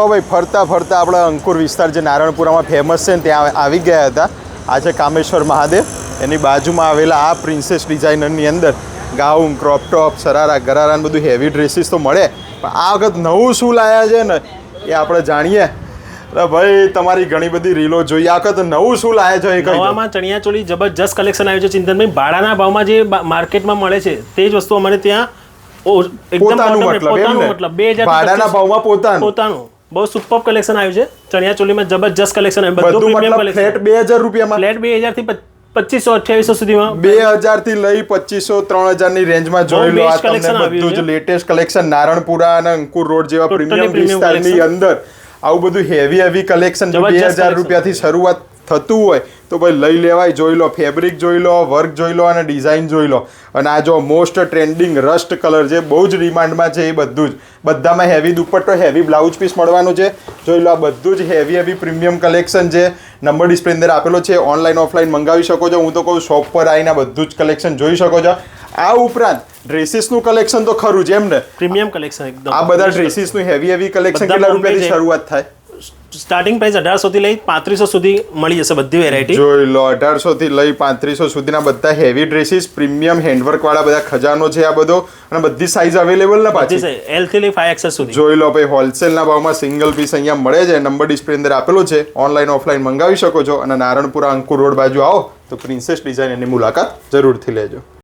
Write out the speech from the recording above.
ભાઈ ફરતા ફરતા આપણા અંકુર વિસ્તાર જે નારણપુરામાં ફેમસ છે ને ત્યાં આવી ગયા હતા. આ છે કામેશ્વર મહાદેવ. એની બાજુમાં આવેલા આ પ્રિન્સેસ ડિઝાઇનરની અંદર ગાઉન, ક્રોપ ટોપ, શરારા, ગરારા બધું હેવી ડ્રેસીસ તો મળે, પણ આ વખત નવું શું લાયા છે ને એ આપણે જાણીએ. ભાઈ તમારી ઘણી બધી રીલો જોઈએ, આ વખત નવું શું લાયા છે એ કહી દો. નવામાં ચણિયા ચોળી જબરજસ્ત કલેક્શન આવ્યું છે ચિંતનભાઈ. ભાડાના ભાવમાં જે માર્કેટમાં મળે છે તે જ વસ્તુ અમારે ત્યાં પોતાનું મતલબ 2000 ભાડાના ભાવમાં પોતાનું બહુ સુપર કલેક્શન આવ્યું છે ચણિયા ચોલીમાં. જબરજસ્ત કલેક્શન આવ્યું, બધું પ્રીમિયમ કલેક્શન. ફ્લેટ 2000 રૂપિયામાં, ફ્લેટ 2000 થી 2500-2800 સુધીમાં, 2000 થી લઈ 2500-3000 ની રેન્જમાં જોઈ લો. આ તમને બધું જ લેટેસ્ટ કલેક્શન નારણપુરા અને અંકુર રોડ જેવા પ્રીમિયમ વિસ્તારની અંદર આવું બધું હેવી કલેક્શન 2000 રૂપિયાથી શરૂઆત થતું હોય તો ભાઈ લઈ લેવાય. જોઈ લો, ફેબ્રિક જોઈ લો, વર્ક જોઈ લો અને ડિઝાઇન જોઈ લો. અને આ જો મોસ્ટ ટ્રેન્ડિંગ રસ્ટ કલર જે બહુ જ ડિમાન્ડમાં છે એ બધું જ, બધામાં હેવી દુપટ્ટો, હેવી બ્લાઉઝ પીસ મળવાનું છે. જોઈ લો, આ બધું જ હેવી પ્રીમિયમ કલેક્શન છે. નંબર ડિસ્પ્લે અંદર આપેલો છે, ઓનલાઈન ઓફલાઈન મંગાવી શકો છો. હું તો કહું શોપ પર આવીને બધું જ કલેક્શન જોઈ શકો છો. આ ઉપરાંત ડ્રેસીસનું કલેક્શન તો ખરું જ એમ ને, પ્રીમિયમ કલેક્શન એકદમ. આ બધા ડ્રેસીસનું હેવી કલેક્શન કેટલા રૂપિયાથી શરૂઆત થાય? સ્ટાર્ટિંગ પ્રાઇસ 1800 થી લઈ 3500 સુધી મળી જશે બધી વેરાયટી. જોઈ લો, 1800 થી લઈ 3500 સુધીના બધા હેવી ડ્રેસીસ, પ્રીમિયમ હેન્ડવર્ક વાળા બધા ખજાનો છે આ બધો. અને બધી સાઈઝ અવેલેબલ ને પાછી L થી લઈ 5XL સુધી. જોઈ લો ભાઈ, હોલસેલના ભાવમાં સિંગલ પીસ અહીંયા મળે છે. નંબર ડિસ્પ્લે અંદર આપેલો છે, ઓનલાઈન ઓફલાઈન મંગાવી શકો છો. અને નારણપુરા અંકુર રોડ બાજુ આવો તો પ્રિન્સેસ ડિઝાઇન એની મુલાકાત જરૂરથી લેજો.